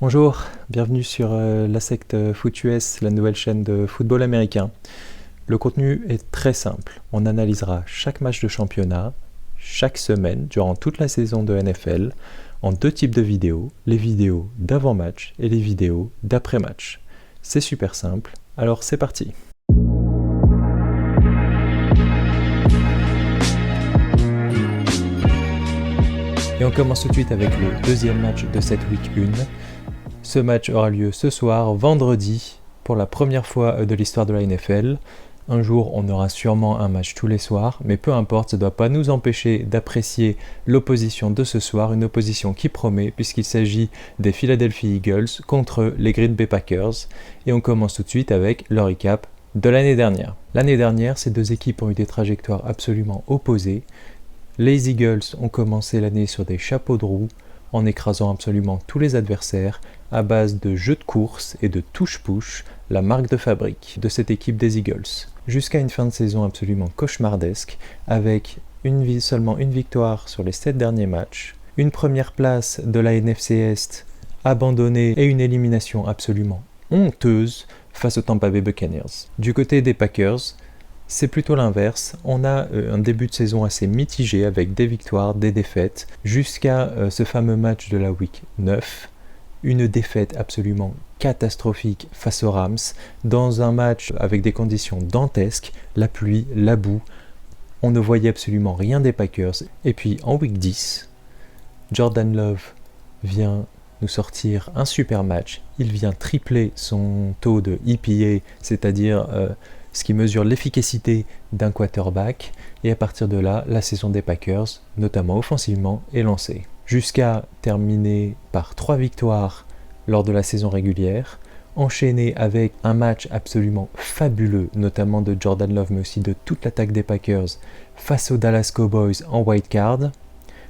Bonjour, bienvenue sur la secte FootUS, la nouvelle chaîne de football américain. Le contenu est très simple. On analysera chaque match de championnat, chaque semaine, durant toute la saison de NFL, en deux types de vidéos, les vidéos d'avant-match et les vidéos d'après-match. C'est super simple, alors c'est parti. Et on commence tout de suite avec le deuxième match de cette week 1. Ce match aura lieu ce soir, vendredi, pour la première fois de l'histoire de la NFL. Un jour, on aura sûrement un match tous les soirs, mais peu importe, ça ne doit pas nous empêcher d'apprécier l'opposition de ce soir, une opposition qui promet, puisqu'il s'agit des Philadelphia Eagles contre les Green Bay Packers. Et on commence tout de suite avec le recap de l'année dernière. L'année dernière, ces deux équipes ont eu des trajectoires absolument opposées. Les Eagles ont commencé l'année sur des chapeaux de roue, en écrasant absolument tous les adversaires à base de jeux de course et de touche-push, la marque de fabrique de cette équipe des Eagles. Jusqu'à une fin de saison absolument cauchemardesque, avec seulement une victoire sur les 7 derniers matchs, une première place de la NFC Est abandonnée et une élimination absolument honteuse face aux Tampa Bay Buccaneers. Du côté des Packers, c'est plutôt l'inverse. On a un début de saison assez mitigé avec des victoires, des défaites, jusqu'à ce fameux match de la week 9. Une défaite absolument catastrophique face aux Rams, dans un match avec des conditions dantesques, la pluie, la boue. On ne voyait absolument rien des Packers. Et puis en week 10, Jordan Love vient nous sortir un super match. Il vient tripler son taux de EPA, c'est-à-dire ce qui mesure l'efficacité d'un quarterback, et à partir de là, la saison des Packers, notamment offensivement, est lancée. Jusqu'à terminer par 3 victoires lors de la saison régulière, enchaîné avec un match absolument fabuleux, notamment de Jordan Love, mais aussi de toute l'attaque des Packers, face aux Dallas Cowboys en wild card,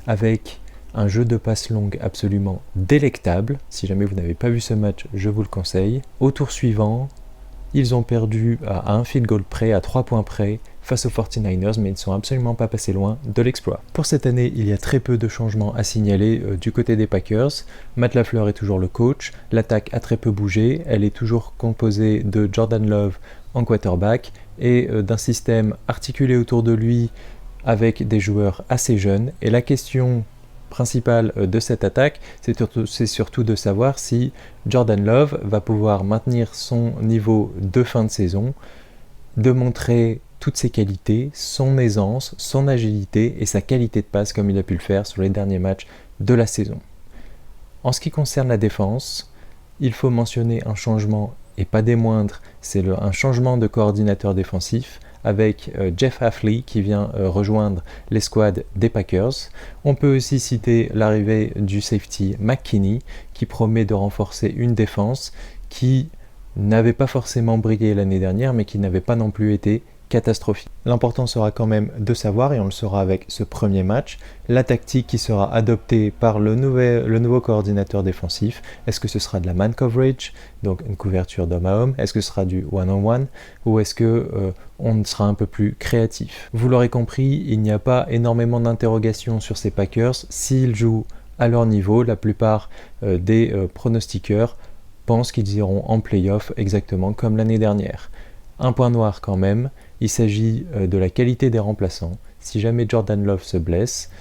avec un jeu de passe longue absolument délectable. Si jamais vous n'avez pas vu ce match, je vous le conseille. Au tour suivant, ils ont perdu à un field goal près, à 3 points près, face aux 49ers, mais ils ne sont absolument pas passés loin de l'exploit. Pour cette année, il y a très peu de changements à signaler du côté des Packers. Matt LaFleur est toujours le coach, l'attaque a très peu bougé, elle est toujours composée de Jordan Love en quarterback et d'un système articulé autour de lui avec des joueurs assez jeunes. Et la question principale de cette attaque, c'est surtout de savoir si Jordan Love va pouvoir maintenir son niveau de fin de saison, de montrer toutes ses qualités, son aisance, son agilité et sa qualité de passe comme il a pu le faire sur les derniers matchs de la saison. En ce qui concerne la défense, il faut mentionner un changement, et pas des moindres, c'est un changement de coordinateur défensif, avec Jeff Hafley qui vient rejoindre l'escouade des Packers. On peut aussi citer l'arrivée du safety McKinney qui promet de renforcer une défense qui n'avait pas forcément brillé l'année dernière mais qui n'avait pas non plus été catastrophique. L'important sera quand même de savoir, et on le saura avec ce premier match, la tactique qui sera adoptée par le nouveau coordinateur défensif. Est-ce que ce sera de la man coverage, donc une couverture d'homme à homme? Est-ce que ce sera du one-on-one? Ou est-ce que on sera un peu plus créatif? Vous l'aurez compris, il n'y a pas énormément d'interrogations sur ces Packers. S'ils jouent à leur niveau, la plupart des pronostiqueurs pensent qu'ils iront en play-off exactement comme l'année dernière. Un point noir quand même, il s'agit de la qualité des remplaçants. Si jamais Jordan Love se blesse,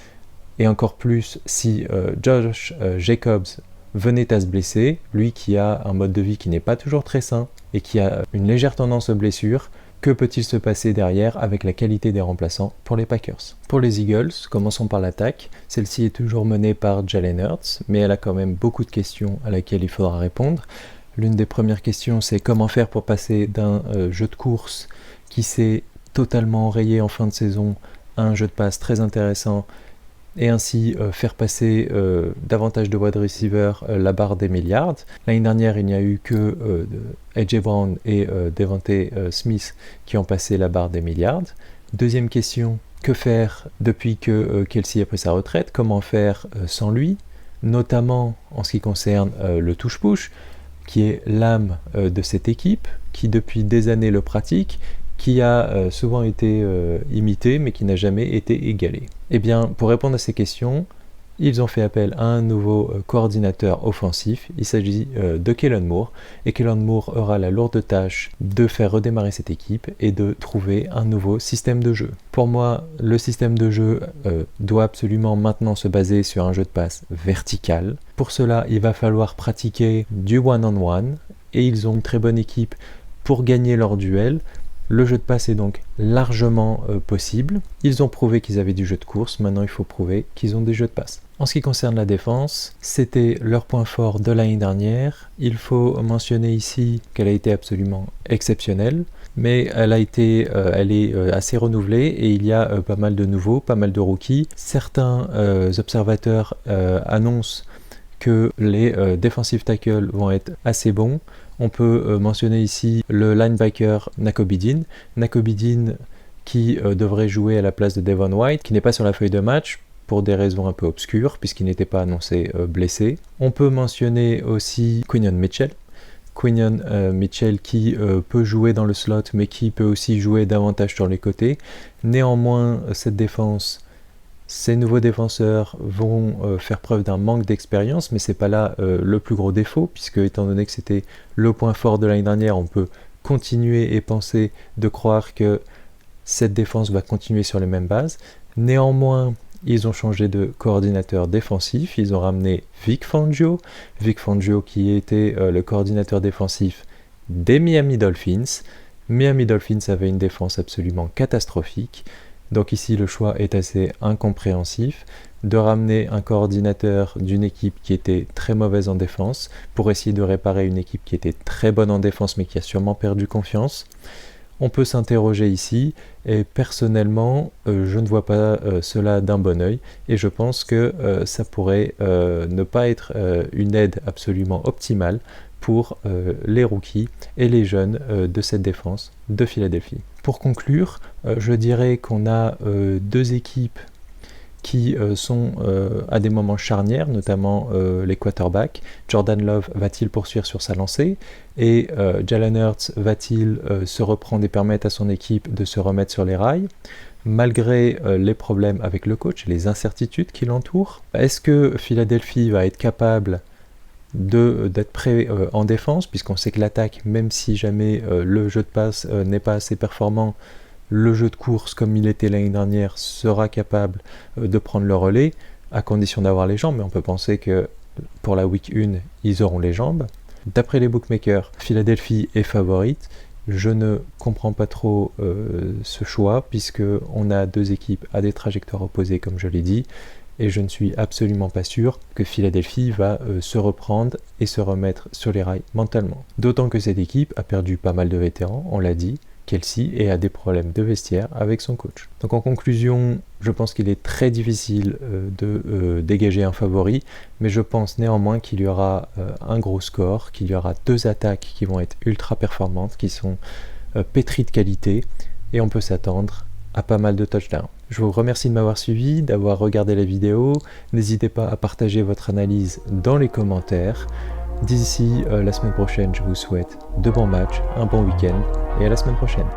et encore plus si Josh Jacobs venait à se blesser, lui qui a un mode de vie qui n'est pas toujours très sain et qui a une légère tendance aux blessures, que peut-il se passer derrière avec la qualité des remplaçants pour les Packers? Pour les Eagles, commençons par l'attaque. Celle-ci est toujours menée par Jalen Hurts, mais elle a quand même beaucoup de questions à laquelle il faudra répondre. L'une des premières questions, c'est comment faire pour passer d'un jeu de course qui s'est totalement enrayé en fin de saison à un jeu de passe très intéressant et ainsi faire passer davantage de wide receiver la barre des milliards. L'année dernière, il n'y a eu que AJ Brown et Devontae Smith qui ont passé la barre des milliards. Deuxième question, que faire depuis que Kelce a pris sa retraite? Comment faire sans lui? Notamment en ce qui concerne le touche-push, qui est l'âme de cette équipe, qui depuis des années le pratique, qui a souvent été imité, mais qui n'a jamais été égalé. Eh bien, pour répondre à ces questions, ils ont fait appel à un nouveau coordinateur offensif. Il s'agit de Kellen Moore. Et Kellen Moore aura la lourde tâche de faire redémarrer cette équipe et de trouver un nouveau système de jeu. Pour moi, le système de jeu doit absolument maintenant se baser sur un jeu de passe vertical. Pour cela, il va falloir pratiquer du one-on-one. Et ils ont une très bonne équipe pour gagner leur duel. Le jeu de passe est donc largement possible. Ils ont prouvé qu'ils avaient du jeu de course, maintenant il faut prouver qu'ils ont des jeux de passe. En ce qui concerne la défense, c'était leur point fort de l'année dernière. Il faut mentionner ici qu'elle a été absolument exceptionnelle, mais elle est assez renouvelée et il y a pas mal de nouveaux, pas mal de rookies. Certains observateurs annoncent que les defensive tackles vont être assez bons. On peut mentionner ici le linebacker Nakobe Dean. Nakobe Dean qui devrait jouer à la place de Devon White, qui n'est pas sur la feuille de match pour des raisons un peu obscures, puisqu'il n'était pas annoncé blessé. On peut mentionner aussi Quinyon Mitchell. Quinyon Mitchell qui peut jouer dans le slot, mais qui peut aussi jouer davantage sur les côtés. Néanmoins, cette défense, ces nouveaux défenseurs vont faire preuve d'un manque d'expérience, mais c'est pas là le plus gros défaut, puisque étant donné que c'était le point fort de l'année dernière, on peut continuer et penser de croire que cette défense va continuer sur les mêmes bases. Néanmoins, ils ont changé de coordinateur défensif, ils ont ramené Vic Fangio qui était le coordinateur défensif des Miami Dolphins. Miami Dolphins avait une défense absolument catastrophique. Donc ici, le choix est assez incompréhensif de ramener un coordinateur d'une équipe qui était très mauvaise en défense pour essayer de réparer une équipe qui était très bonne en défense mais qui a sûrement perdu confiance. On peut s'interroger ici et personnellement, je ne vois pas cela d'un bon œil et je pense que ça pourrait ne pas être une aide absolument optimale pour les rookies et les jeunes de cette défense de Philadelphie. Pour conclure, je dirais qu'on a deux équipes qui sont à des moments charnières, notamment les quarterbacks. Jordan Love va-t-il poursuivre sur sa lancée et Jalen Hurts va-t-il se reprendre et permettre à son équipe de se remettre sur les rails malgré les problèmes avec le coach et les incertitudes qui l'entourent? Est-ce que Philadelphie va être capable d'être prêt en défense, puisqu'on sait que l'attaque, même si jamais le jeu de passe n'est pas assez performant, le jeu de course, comme il était l'année dernière, sera capable de prendre le relais, à condition d'avoir les jambes, mais on peut penser que pour la week 1, ils auront les jambes. D'après les bookmakers, Philadelphie est favorite. Je ne comprends pas trop ce choix, puisqu'on a deux équipes à des trajectoires opposées, comme je l'ai dit, et je ne suis absolument pas sûr que Philadelphie va se reprendre et se remettre sur les rails mentalement. D'autant que cette équipe a perdu pas mal de vétérans, on l'a dit, Kelsey, et a des problèmes de vestiaire avec son coach. Donc en conclusion, je pense qu'il est très difficile de dégager un favori, mais je pense néanmoins qu'il y aura un gros score, qu'il y aura deux attaques qui vont être ultra performantes, qui sont pétries de qualité, et on peut s'attendre à pas mal de touchdowns. Je vous remercie de m'avoir suivi, d'avoir regardé la vidéo. N'hésitez pas à partager votre analyse dans les commentaires. D'ici la semaine prochaine, je vous souhaite de bons matchs, un bon week-end et à la semaine prochaine.